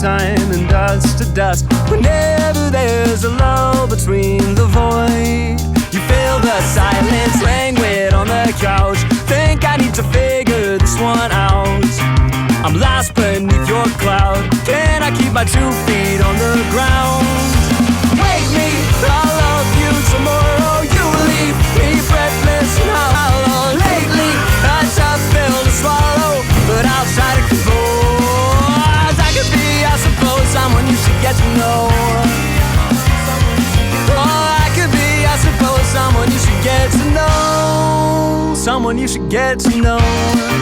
time and dust to dust. Whenever there's a lull between the void, you feel the silence languid on the couch. Think I need to figure this one out. I'm lost beneath your cloud. Can I keep my 2 feet on the ground? Wake me, I'll love you tomorrow. You leave me breathless and hollow. Lately, a tough pill to swallow, but I'll try to compose. I could be, I suppose, someone you should get to know. Oh, I could be, I suppose, someone you should get to know. Someone you should get to know.